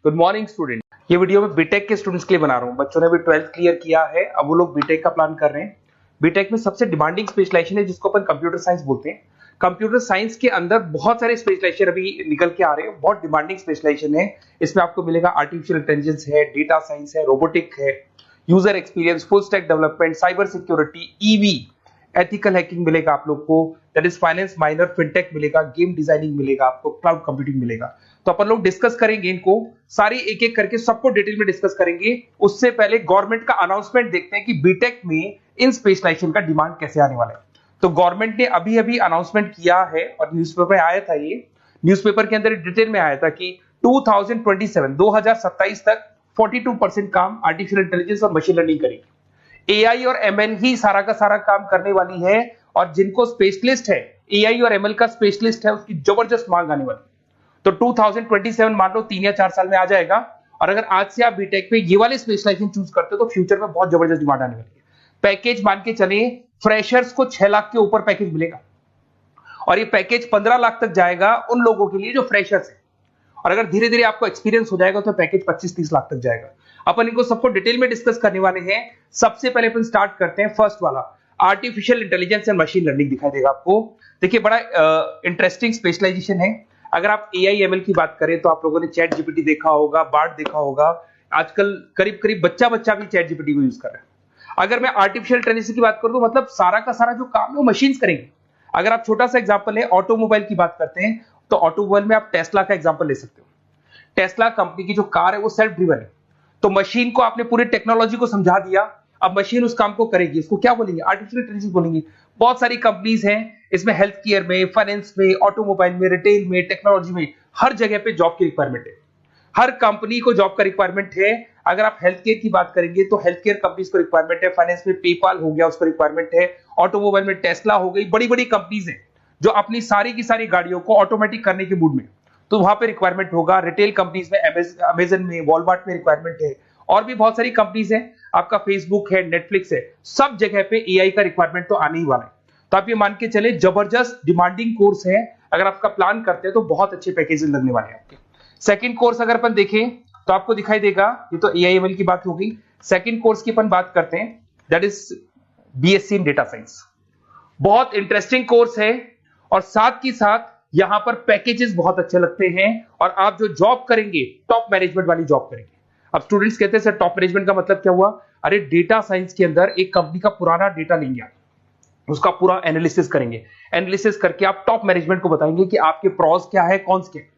Good morning student. ये video मैं BTech के स्टूडेंट्स के लिए बना रहा हूँ। बच्चों ने भी 12th क्लियर किया है, अब वो लोग बीटेक का प्लान कर रहे हैं। बीटेक में सबसे डिमांडिंग स्पेशलाइजेशन है जिसको अपन कंप्यूटर साइंस बोलते हैं। कंप्यूटर साइंस के अंदर बहुत सारे स्पेशलाइजेशन अभी निकल के आ रहे हैं, बहुत डिमांडिंग स्पेशलाइजेशन है। इसमें आपको मिलेगा आर्टिफिशियल इंटेलिजेंस है, डेटा साइंस है, रोबोटिक है, user experience, full stack development, cyber security, EV, ethical hacking मिलेगा आप लोग को, that is finance minor, fintech मिलेगा, गेम डिजाइनिंग मिलेगा आपको, क्लाउड कंप्यूटिंग मिलेगा। तो अपन लोग डिस्कस करेंगे इनको सारी एक एक करके, सबको डिटेल में डिस्कस करेंगे। उससे पहले गवर्नमेंट का अनाउंसमेंट देखते हैं कि बीटेक में इन स्पेशलाइजेशन का डिमांड कैसे आने वाला है। तो गवर्नमेंट ने अभी अभी अनाउंसमेंट किया है और न्यूज़पेपर में आया था, ये न्यूज़पेपर के अंदर डिटेल में आया था कि 2027 तक 42% काम आर्टिफिशियल इंटेलिजेंस और मशीन लर्निंग करेगी। एआई और एमएल ही सारा का सारा काम करने वाली है, और जिनको स्पेशलिस्ट है, एआई और एमएल का स्पेशलिस्ट है, उसकी जबरदस्त मांग आने वाली है। तो 2027 मान लो 3 या 4 साल में आ जाएगा। और अगर आज से आप बीटेक पे ये वाले स्पेशलाइजेशन चूज करते हो तो फ्यूचर में बहुत जबरदस्त डिमांड आने वाली है। पैकेज मान के चले, फ्रेशर्स को 6 लाख के ऊपर पैकेज मिलेगा, और ये पैकेज 15 लाख तक जाएगा उन लोगों के लिए जो फ्रेशर्स है। और अगर धीरे धीरे आपको एक्सपीरियंस हो जाएगा तो पैकेज 25-30 लाख तक जाएगा। अपन इनको सबको डिटेल में डिस्कस करने वाले हैं। सबसे पहले अपन स्टार्ट करते हैं फर्स्ट वाला, artificial intelligence and machine learning दिखाई देगा आपको। देखिए बड़ा इंटरेस्टिंग स्पेशलाइजेशन है। अगर आप एआई एमएल की बात करें तो आप लोगों ने चैट जीपीटी देखा होगा, बार्ड देखा होगा। आजकल करीब करीब बच्चा भी चैट जीपीटी को यूज कर रहा है। अगर मैं आर्टिफिशियल इंटेलिजेंस की बात करूं तो मतलब सारा का सारा जो काम है वो मशीन्स करेंगे। अगर आप छोटा सा एग्जांपल है, ऑटोमोबाइल की बात करते हैं तो ऑटोमोबाइल में आप टेस्ला का एग्जांपल ले सकते हो। टेस्ला कंपनी की जो कार है वो सेल्फ ड्रिवन है। तो मशीन को आपने पूरी टेक्नोलॉजी को समझा दिया, अब मशीन उस काम को करेगी। इसको क्या बोलेंगे? आर्टिफिशियल इंटेलिजेंस बोलेंगे। बहुत सारी कंपनीज हैं इसमें, हेल्थ केयर में, फाइनेंस में, ऑटोमोबाइल में, रिटेल में, टेक्नोलॉजी में, हर जगह पे जॉब की रिक्वायरमेंट है। हर कंपनी को जॉब का रिक्वायरमेंट है। अगर आप हेल्थ केयर की बात करेंगे तो हेल्थ केयर कंपनीज को रिक्वायरमेंट है, फाइनेंस में पेपाल हो गया उसको रिक्वायरमेंट है, ऑटोमोबाइल में टेस्ला हो गई, बड़ी बड़ी कंपनीज हैं जो अपनी सारी की सारी गाड़ियों को ऑटोमेटिक करने के मूड में, तो वहां पे रिक्वायरमेंट होगा। रिटेल कंपनीज में, अमेजन में, वॉलमार्ट में रिक्वायरमेंट है, और भी बहुत सारी कंपनीज हैं, आपका फेसबुक है, नेटफ्लिक्स है, सब जगह पे एआई का रिक्वायरमेंट तो आने ही वाला है। तो आप ये मान के चले जबरदस्त डिमांडिंग कोर्स है। अगर आपका प्लान करते हैं तो बहुत अच्छे पैकेजेस लगने वाले हैं आपके। सेकंड कोर्स अगर अपन देखें तो आपको दिखाई देगा, ये तो एआई एमएल की बात हो गई। सेकंड कोर्स की अपन बात करते हैं, that is BSc in data science. बहुत इंटरेस्टिंग कोर्स है, और साथ की साथ यहां पर पैकेजेस बहुत अच्छे लगते हैं, और आप जो जॉब करेंगे टॉप मैनेजमेंट वाली जॉब करेंगे। अब स्टूडेंट्स कहते हैं सर टॉप मैनेजमेंट का मतलब क्या हुआ? अरे डेटा साइंस के अंदर एक कंपनी का पुराना डेटा लेंगे आप, उसका पूरा एनालिसिस करेंगे, एनालिसिस करके आप टॉप मैनेजमेंट को बताएंगे कि आपके प्रॉस क्या है, कॉन्स क्या है,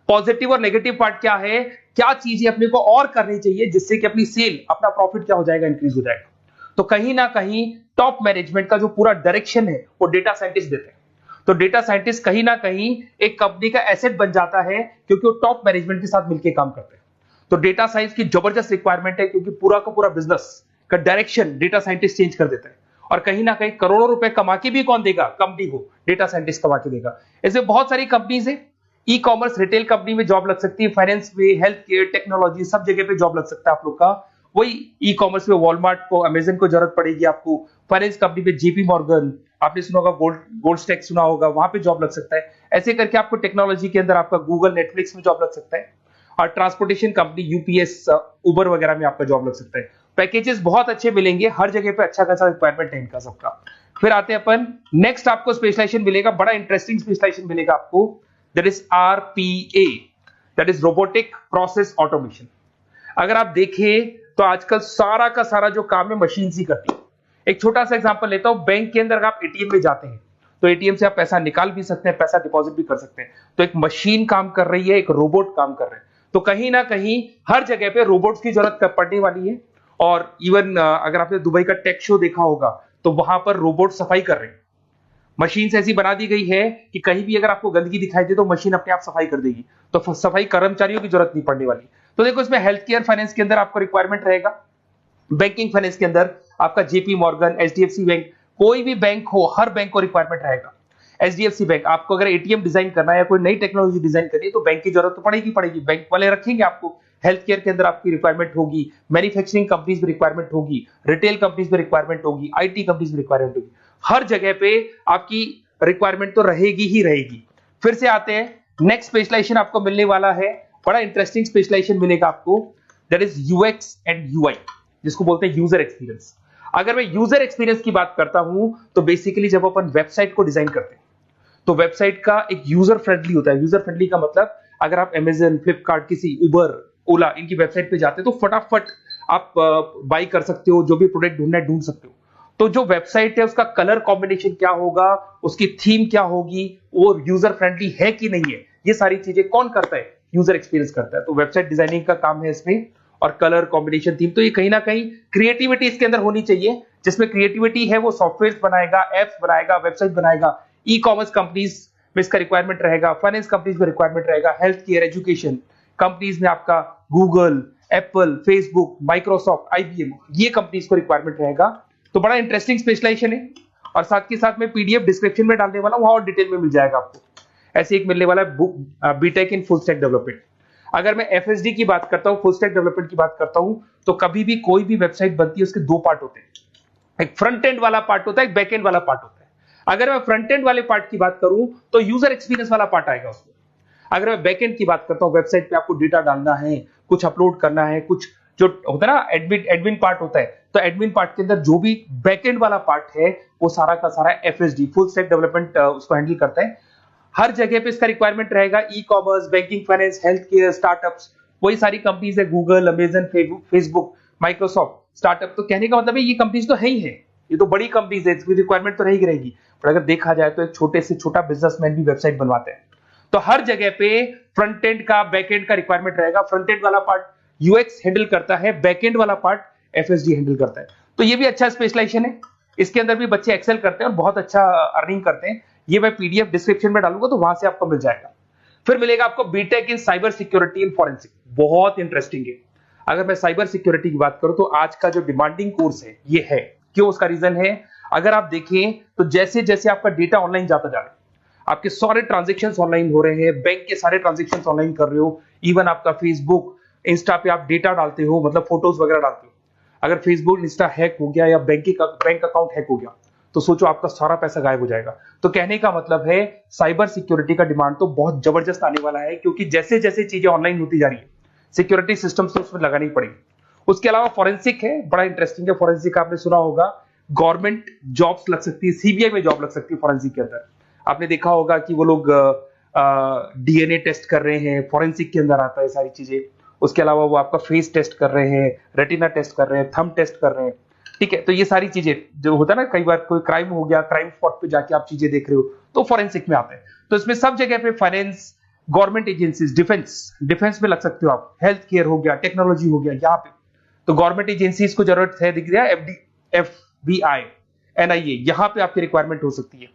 पॉजिटिव और नेगेटिव पार्ट क्या है, क्या चीजें अपने को और करनी चाहिए जिससे कि अपनी सेल, अपना प्रॉफिट क्या हो जाएगा, इंक्रीज हो जाएगा। तो कहीं ना कहीं टॉप मैनेजमेंट का जो पूरा डायरेक्शन है वो डेटा साइंटिस्ट देते हैं। तो डेटा साइंटिस्ट कहीं ना कहीं एक कंपनी का एसेट बन जाता है, क्योंकि वो टॉप मैनेजमेंट के साथ मिलकर काम करते हैं। तो डेटा साइंस की जबरदस्त रिक्वायरमेंट है, क्योंकि पूरा का पूरा बिजनेस का डायरेक्शन डेटा साइंटिस्ट चेंज कर देता है। और कहीं ना कहीं करोड़ों रुपए कमा के भी कौन देगा? कंपनी को डेटा साइंटिस्ट कमा के देगा। ऐसे बहुत सारी कंपनीज है, ई कॉमर्स, रिटेल कंपनी में जॉब लग सकती है, फाइनेंस में, हेल्थ केयर, टेक्नोलॉजी, सब जगह पे जॉब लग सकता है आप लोग का। वही ई कॉमर्स में वॉलमार्ट को, अमेजन को जरूरत पड़ेगी आपको। फाइनेंस कंपनी में जेपी मॉर्गन, आपने सुना होगा, गोल्डस्टैक सुना होगा, वहां पे जॉब लग सकता है। ऐसे करके आपको टेक्नोलॉजी के अंदर आपका गूगल, नेटफ्लिक्स में जॉब लग सकता है। और ट्रांसपोर्टेशन कंपनी, यूपीएस, उबर वगैरह में आपका जॉब लग सकता है। पैकेजेस बहुत अच्छे मिलेंगे, हर जगह पे अच्छा खासा रिक्वायरमेंट है इनका सबका। फिर आते हैं अपन नेक्स्ट, आपको स्पेशलाइजेशन मिलेगा, बड़ा इंटरेस्टिंग स्पेशलाइजेशन मिलेगा आपको, that is RPA, that is robotic process automation. अगर आप देखें तो आजकल सारा का सारा जो काम है मशीन ही करती है। एक छोटा सा एग्जांपल लेता हूं, बैंक के अंदर अगर आप एटीएम में जाते हैं तो एटीएम से आप पैसा निकाल भी सकते हैं, पैसा डिपॉजिट भी कर सकते हैं। तो एक मशीन काम कर रही है, एक रोबोट काम कर रहे हैं। तो कहीं ना कहीं हर जगह पे रोबोट्स की जरूरत पड़ने वाली है। और इवन अगर आपने दुबई का टेक शो देखा होगा तो वहां पर रोबोट सफाई कर रहे हैं। मशीन ऐसी बना दी गई है कि कहीं भी अगर आपको गंदगी दिखाई दे तो मशीन अपने आप सफाई कर देगी, तो सफाई कर्मचारियों की जरूरत नहीं पड़ने वाली। तो देखो इसमें हेल्थ केयर, फाइनेंस के अंदर आपको रिक्वायरमेंट रहेगा, बैंकिंग फाइनेंस के अंदर आपका जेपी मॉर्गन, एचडीएफसी बैंक, कोई भी बैंक हो, हर बैंक को रिक्वायरमेंट रहेगा। एचडीएफसी बैंक, आपको अगर एटीएम डिजाइन करना है या कोई नई टेक्नोलॉजी डिजाइन करनी है तो बैंक की जरूरत तो पड़ेगी, बैंक वाले रखेंगे आपको। हेल्थ केयर के अंदर आपकी रिक्वायरमेंट होगी, मैन्युफैक्चरिंग कंपनीज में रिक्वायरमेंट होगी, रिटेल कंपनीज में रिक्वायरमेंट होगी, आईटी कंपनीज में रिक्वायरमेंट होगी। हर जगह पे आपकी रिक्वायरमेंट तो रहेगी ही रहेगी। फिर से आते हैं, नेक्स्ट स्पेशलाइजेशन आपको मिलने वाला है बड़ा इंटरेस्टिंग स्पेशलाइजेशन मिलेगा आपको, that is UX and UI, जिसको बोलते हैं यूजर एक्सपीरियंस। अगर मैं यूजर एक्सपीरियंस की बात करता हूं तो बेसिकली जब अपन वेबसाइट को डिजाइन करते हैं तो वेबसाइट का एक यूजर फ्रेंडली होता है। यूजर फ्रेंडली का मतलब अगर आप अमेजन, फ्लिपकार्ट, किसी उबर, ओला इनकी वेबसाइट पे जाते हैं तो फटाफट आप बाई कर सकते हो, जो भी प्रोडक्ट ढूंढना है ढूंढ सकते हो। तो जो वेबसाइट है उसका कलर कॉम्बिनेशन क्या होगा, उसकी थीम क्या होगी, वो यूजर फ्रेंडली है कि नहीं है, ये सारी चीजें कौन करता है, यूजर एक्सपीरियंस करता है। तो वेबसाइट डिजाइनिंग का काम है इसमें, और कलर कॉम्बिनेशन, थीम, तो ये कहीं ना कहीं क्रिएटिविटी इसके अंदर होनी चाहिए। जिसमें क्रिएटिविटी है वो सॉफ्टवेयर बनाएगा, एप्स बनाएगा, वेबसाइट बनाएगा। ई कॉमर्स कंपनीज में इसका रिक्वायरमेंट रहेगा, फाइनेंस कंपनीज में रिक्वायरमेंट रहेगा, हेल्थ केयर, एजुकेशन कंपनीज में आपका Google, Apple, Facebook, Microsoft, IBM, ये कंपनीज को रिक्वायरमेंट रहेगा। तो बड़ा इंटरेस्टिंग स्पेशलाइजेशन है, और साथ के साथ में पीडीएफ डिस्क्रिप्शन में डालने वाला हूं, वहां और डिटेल में मिल जाएगा आपको। ऐसे एक मिलने वाला है BTech in full stack development. अगर मैं एफएसडी की बात करता हूं, फुल स्टैक डेवलपमेंट की बात करता हूं, तो कभी भी कोई भी वेबसाइट बनती है उसके दो पार्ट होते हैं, एक फ्रंट एंड वाला पार्ट होता है, एक बैक एंड वाला पार्ट होता है। अगर मैं फ्रंट एंड वाले पार्ट की बात करूं तो यूजर एक्सपीरियंस वाला पार्ट आएगा उसमें। अगर मैं बैक एंड की बात करता हूं, वेबसाइट पे आपको डेटा डालना है, कुछ अपलोड करना है, कुछ जो होता है ना एडमिन पार्ट होता है, तो एडमिन पार्ट के अंदर जो भी बैक एंड वाला पार्ट है वो सारा का सारा एफएसडी, फुल स्टैक डेवलपमेंट, उसको हैंडल करता है। हर जगह पे इसका रिक्वायरमेंट रहेगा। E commerce, banking, finance, health care, startups, वही सारी कंपनीज है, Google, Amazon, Facebook, Microsoft, startup. तो कहने का मतलब है ये कंपनीज तो है ही है, ये तो बड़ी कंपनीज है, इसकी रिक्वायरमेंट तो रहेगी रहेगी। पर अगर देखा जाए तो एक छोटे से छोटा बिजनेसमैन भी वेबसाइट बनवाते हैं। तो हर जगह पे फ्रंट एंड का, बैक एंड का रिक्वायरमेंट रहेगा। फ्रंट एंड वाला पार्ट यूएक्स हैंडल करता है, बैक एंड वाला पार्ट एफएसडी हैंडल करता है। तो ये भी अच्छा स्पेशलाइजेशन है, इसके अंदर भी बच्चे एक्सेल करते हैं और बहुत अच्छा अर्निंग करते हैं। ये मैं पीडीएफ डिस्क्रिप्शन में डालूंगा तो वहां से आपको मिल जाएगा। फिर मिलेगा आपको BTech in cyber security and forensic, बहुत इंटरेस्टिंग है। अगर मैं साइबर सिक्योरिटी की बात करूं तो आज का जो डिमांडिंग कोर्स है ये है। क्यों? उसका रीजन है, अगर आप देखें तो जैसे जैसे आपका डेटा ऑनलाइन जाता जा रहा है, आपके सारे ट्रांजेक्शंस ऑनलाइन हो रहे हैं, बैंक के सारे ट्रांजेक्शंस ऑनलाइन कर रहे हो, इवन आपका फेसबुक, इंस्टा पे आप डेटा डालते हो, मतलब फोटोज वगैरह डालते हो। अगर फेसबुक, इंस्टा हैक हो गया या बैंक अकाउंट हैक हो गया तो सोचो आपका सारा पैसा गायब हो जाएगा। तो कहने का मतलब है साइबर सिक्योरिटी का डिमांड तो बहुत जबरदस्त आने वाला है, क्योंकि जैसे जैसे चीजें ऑनलाइन होती जा रही है सिक्योरिटी सिस्टम्स तो उसमें लगानी पड़ेगी। उसके अलावा फॉरेंसिक है, बड़ा इंटरेस्टिंग है। फॉरेंसिक आपने सुना होगा, गवर्नमेंट जॉब्स लग सकती है, सीबीआई में जॉब लग सकती है फॉरेंसिक के अंदर। आपने देखा होगा कि वो लोग डीएनए टेस्ट कर रहे हैं, फॉरेंसिक के अंदर आता है सारी चीजें। उसके अलावा वो आपका फेस टेस्ट कर रहे हैं, रेटिना टेस्ट कर रहे हैं, थंब टेस्ट कर रहे हैं, ठीक है। तो ये सारी चीजें जो होता है ना, कई बार कोई क्राइम हो गया, क्राइम स्पॉट पे जाके आप चीजें देख रहे हो तो फॉरेंसिक में आते हैं। तो इसमें सब जगह पे फाइनेंस, गवर्नमेंट एजेंसीज, डिफेंस में लग सकते हो आप, हेल्थ केयर हो गया, टेक्नोलॉजी हो गया, यहाँ पे तो गवर्नमेंट एजेंसीज को जरूरत है, दिख रहा है, एफबीआई, एनआईए, यहाँ पे आपकी रिक्वायरमेंट हो सकती है।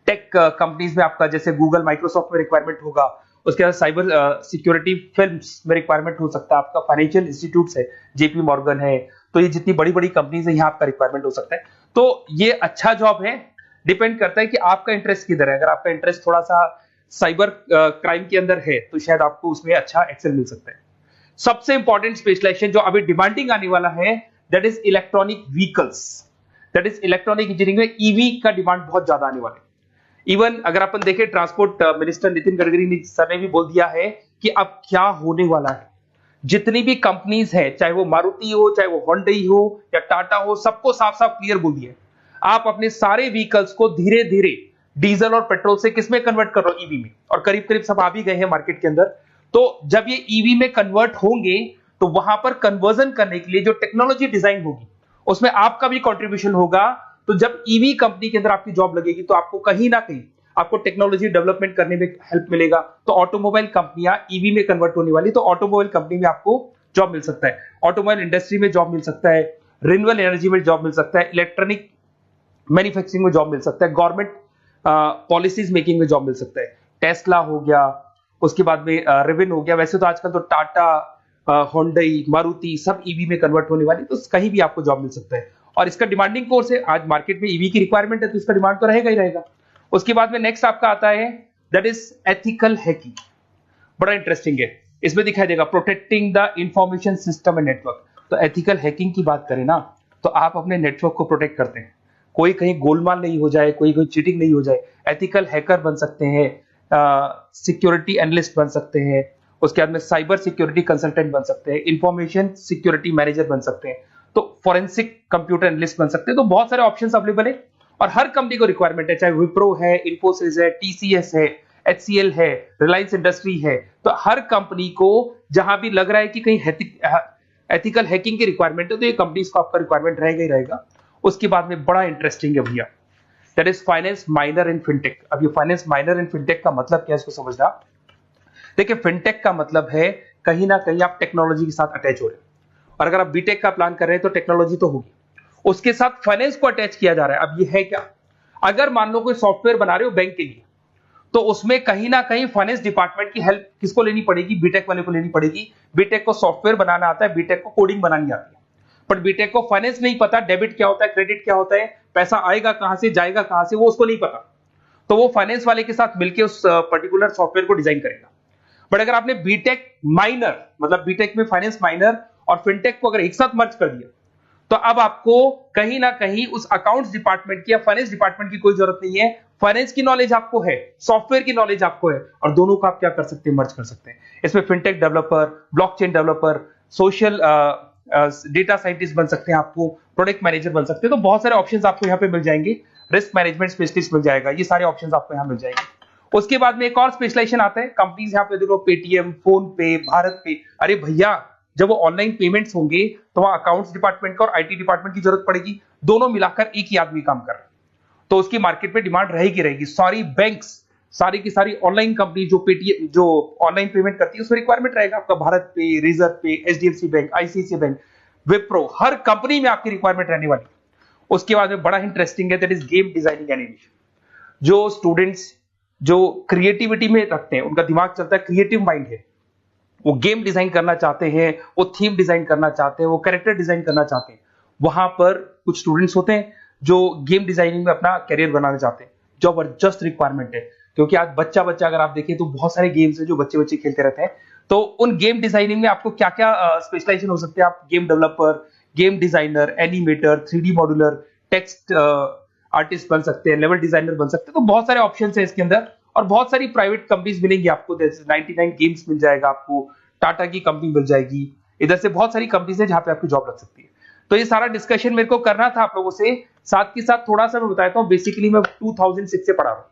टेक कंपनीज में आपका जैसे गूगल, माइक्रोसॉफ्ट में रिक्वायरमेंट होगा। उसके बाद साइबर सिक्योरिटी फिल्म्स में रिक्वायरमेंट हो सकता है आपका, फाइनेंशियल इंस्टीट्यूट्स है, जेपी मॉर्गन है, तो ये जितनी बड़ी बड़ी कंपनीज है यहाँ आपका रिक्वायरमेंट हो सकता है। तो ये अच्छा जॉब है, डिपेंड करता है कि आपका इंटरेस्ट किधर है। अगर आपका इंटरेस्ट थोड़ा सा साइबर क्राइम के अंदर है तो शायद आपको उसमें अच्छा एक्सेल मिल सकता है। सबसे इंपॉर्टेंट स्पेशलाइजेशन जो अभी डिमांडिंग आने वाला है, that is electronic vehicles, that is electronic engineering में ईवी का डिमांड बहुत ज्यादा आने वाला है। इवन अगर अपन देखें, transport minister Nitin Gadkari sir ने भी बोल दिया है कि अब क्या होने वाला है, जितनी भी कंपनीज है, चाहे वो मारुति हो, चाहे वो होंडई हो या टाटा हो, सबको साफ साफ क्लियर बोल दिया, आप अपने सारे व्हीकल्स को धीरे धीरे डीजल और पेट्रोल से किसमें कन्वर्ट कर रहे हो, ईवी में। और करीब करीब सब आ भी गए हैं मार्केट के अंदर। तो जब ये ईवी में कन्वर्ट होंगे तो वहां पर कन्वर्जन करने के लिए जो टेक्नोलॉजी डिजाइन होगी उसमें आपका भी कंट्रीब्यूशन होगा। तो जब ईवी कंपनी के अंदर आपकी जॉब लगेगी तो आपको कहीं ना कहीं आपको टेक्नोलॉजी डेवलपमेंट करने में हेल्प मिलेगा। तो ऑटोमोबाइल कंपनियां ईवी में कन्वर्ट होने वाली, तो ऑटोमोबाइल कंपनी में आपको जॉब मिल सकता है, ऑटोमोबाइल इंडस्ट्री में जॉब मिल सकता है, रिन्यूएबल एनर्जी में जॉब मिल सकता है, इलेक्ट्रॉनिक मैन्युफैक्चरिंग में जॉब मिल सकता है, गवर्नमेंट पॉलिसीज मेकिंग में जॉब मिल सकता है, टेस्ला हो गया, उसके बाद में रिविन हो गया। वैसे तो आजकल तो टाटा, होंडई, मारुति सब ईवी में कन्वर्ट होने वाली, तो कहीं भी आपको जॉब मिल सकता है। और इसका डिमांडिंग कोर्स है, आज मार्केट में ईवी की रिक्वायरमेंट है तो इसका डिमांड तो रहेगा ही रहेगा। उसके बाद में नेक्स्ट आपका आता है दैट इज एथिकल हैकिंग, बड़ा इंटरेस्टिंग है। इसमें दिखाई देगा protecting the information system and network. तो एथिकल हैकिंग की बात करें ना, तो आप अपने नेटवर्क को प्रोटेक्ट करते हैं, कोई कहीं गोलमाल नहीं हो जाए, कोई चीटिंग नहीं हो जाए। एथिकल हैकर बन सकते हैं, सिक्योरिटी एनालिस्ट बन सकते हैं, उसके बाद में साइबर सिक्योरिटी कंसल्टेंट बन सकते हैं, इंफॉर्मेशन सिक्योरिटी मैनेजर बन सकते हैं, तो फोरेंसिक कंप्यूटर एनालिस्ट बन सकते हैं। तो बहुत सारे ऑप्शंस अवेलेबल है और हर कंपनी को रिक्वायरमेंट है, चाहे विप्रो है, इन्फोसिस है, टीसीएस है, एचसीएल है, रिलायंस इंडस्ट्री है। तो हर कंपनी को जहां भी लग रहा है कि कहीं एथिकल हैकिंग की रिक्वायरमेंट है तो ये कंपनीज को आपका रिक्वायरमेंट रहेगा ही रहेगा। उसके बाद में बड़ा इंटरेस्टिंग है भैया, that is finance minor in fintech. अब ये फाइनेंस माइनर इन फिनटेक का मतलब क्या है इसको समझना। देखिए फिनटेक का मतलब है कहीं ना कहीं आप टेक्नोलॉजी के साथ अटैच हो रहे हैं, और अगर आप बीटेक का प्लान कर रहे हैं तो टेक्नोलॉजी तो होगी, उसके साथ फाइनेंस को अटैच किया जा रहा है। अब ये है क्या, अगर मान लो कोई सॉफ्टवेयर बना रहे हो बैंक के लिए, तो उसमें कहीं ना कहीं फाइनेंस डिपार्टमेंट की हेल्प किसको लेनी पड़ेगी, बीटेक वाले को लेनी पड़ेगी। बीटेक को सॉफ्टवेयर बनाना आता है, बीटेक को कोडिंग बनानी आती है, बट बीटेक को फाइनेंस नहीं पता, डेबिट क्या होता है, क्रेडिट क्या होता है, पैसा आएगा कहां से, जाएगा कहां से, वो उसको नहीं पता। तो वो फाइनेंस वाले के साथ मिलकर उस पर्टिकुलर सॉफ्टवेयर को डिजाइन करेगा। बट अगर आपने बीटेक माइनर, मतलब बीटेक में फाइनेंस माइनर और फिनटेक को अगर एक साथ मर्ज कर दिया, तो अब आपको कहीं ना कहीं उस अकाउंट्स डिपार्टमेंट की या फाइनेंस डिपार्टमेंट की कोई जरूरत नहीं है। फाइनेंस की नॉलेज आपको है, सॉफ्टवेयर की नॉलेज आपको है, और दोनों को आप क्या कर सकते हैं, मर्ज कर सकते हैं। इसमें fintech developer, blockchain developer, social data scientist बन सकते हैं, आपको प्रोडक्ट मैनेजर बन सकते हैं। तो बहुत सारे ऑप्शंस आपको यहाँ पे मिल जाएंगे, रिस्क मैनेजमेंट स्पेशलिस्ट मिल जाएगा, ये सारे ऑप्शंस आपको यहाँ मिल जाएंगे। उसके बाद में एक और स्पेशलाइजेशन आता है, कंपनीज यहाँ पे देखो पेटीएम, फोन पे, भारत पे। अरे भैया जब वो ऑनलाइन पेमेंट्स होंगे तो वहां अकाउंट्स डिपार्टमेंट का और आईटी डिपार्टमेंट की जरूरत पड़ेगी, दोनों मिलाकर एक ही आदमी काम कर रहा है, तो उसकी मार्केट में डिमांड रहेगी रहेगी। सारी बैंक्स, सारी की सारी ऑनलाइन कंपनी जो पेटीएम, जो ऑनलाइन पेमेंट करती है, उसमें रिक्वायरमेंट रहेगा आपका भारत पे, Razorpay, HDFC bank, ICICI bank, Wipro, हर कंपनी में आपकी रिक्वायरमेंट रहने वाली। उसके बाद में बड़ा इंटरेस्टिंग है, that is game designing animation. जो स्टूडेंट्स जो क्रिएटिविटी में रखते हैं, उनका दिमाग चलता है, क्रिएटिव माइंड है, वो गेम डिजाइन करना चाहते हैं, वो थीम डिजाइन करना चाहते हैं, वो कैरेक्टर डिजाइन करना चाहते हैं, वहां पर कुछ स्टूडेंट्स होते हैं जो गेम डिजाइनिंग में अपना करियर बनाना चाहते हैं। जबरदस्त रिक्वायरमेंट है, क्योंकि आज बच्चा बच्चा अगर आप देखें तो बहुत सारे गेम्स हैं जो बच्चे बच्चे खेलते रहते हैं। तो उन गेम डिजाइनिंग में आपको क्या क्या स्पेशलाइजेशन हो सकते हैं, आप game developer, game designer, animator, 3D modular, text artist बन सकते हैं, लेवल डिजाइनर बन सकते हैं। तो बहुत सारे ऑप्शंस हैं इसके अंदर, और बहुत सारी प्राइवेट कंपनीज मिलेंगी आपको, जैसे 99 गेम्स मिल जाएगा आपको, टाटा की कंपनी मिल जाएगी, इधर से बहुत सारी कंपनीज है जहां पे आपकी जॉब लग सकती है। तो ये सारा डिस्कशन मेरे को करना था आप लोगों से, साथ के साथ थोड़ा सा मैं बताता हूँ। बेसिकली मैं 2006 से पढ़ा रहा हूँ,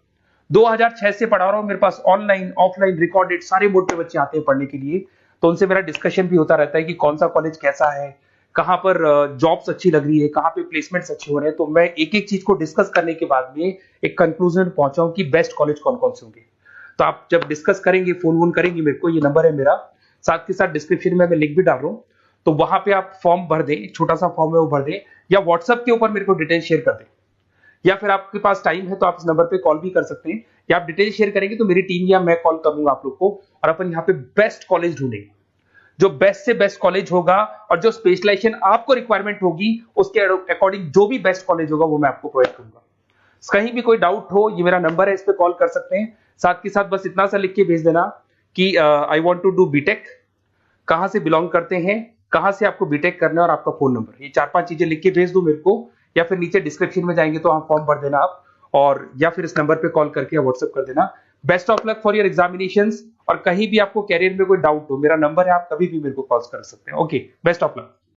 2006 से पढ़ा रहा हूँ। मेरे पास ऑनलाइन ऑफलाइन रिकॉर्डेड सारे मोड पे बच्चे आते हैं पढ़ने के लिए, तो उनसे मेरा डिस्कशन भी होता रहता है कि कौन सा कॉलेज कैसा है, कहां पर जॉब्स अच्छी लग रही है, कहां पे प्लेसमेंट्स अच्छे हो रहे हैं। तो मैं एक एक चीज को डिस्कस करने के बाद में एक कंक्लूजन पहुंचा हूं कि बेस्ट कॉलेज कौन कौन से होंगे। तो आप जब डिस्कस करेंगे, फोन वोन करेंगे मेरे को, ये नंबर है मेरा, साथ के साथ डिस्क्रिप्शन में मैं लिंक भी डाल रहा हूँ, तो वहां पे आप फॉर्म भर दें, एक छोटा सा फॉर्म है वो भर दें, या व्हाट्सएप के ऊपर मेरे को डिटेल शेयर कर दें, या फिर आपके पास टाइम है तो आप इस नंबर पे कॉल भी कर सकते हैं, या आप डिटेल शेयर करेंगे तो मेरी टीम या मैं कॉल करूंगा आप लोग को, और अपन यहाँ पे बेस्ट कॉलेज ढूंढेंगे। जो बेस्ट से बेस्ट कॉलेज होगा और जो स्पेशलाइजेशन आपको रिक्वायरमेंट होगी उसके अकॉर्डिंग जो भी बेस्ट कॉलेज होगा वो मैं आपको प्रोवाइड करूंगा। कहीं भी कोई डाउट हो, ये मेरा नंबर है, इस पे कॉल कर सकते हैं। साथ के साथ बस इतना सा लिख के भेज देना कि I want to do BTech, कहां से बिलोंग करते हैं, कहां से आपको बीटेक करना है, और आपका फोन नंबर, ये 4-5 चीजें लिख के भेज दो मेरे को, या फिर नीचे डिस्क्रिप्शन में जाएंगे तो आप फॉर्म भर देना आप, और या फिर इस नंबर पे कॉल करके व्हाट्सएप कर देना। Best of luck for your examinations, और कहीं भी आपको कैरियर में कोई डाउट हो, मेरा नंबर है, आप कभी भी मेरे को कॉल कर सकते हैं। Okay, best of luck.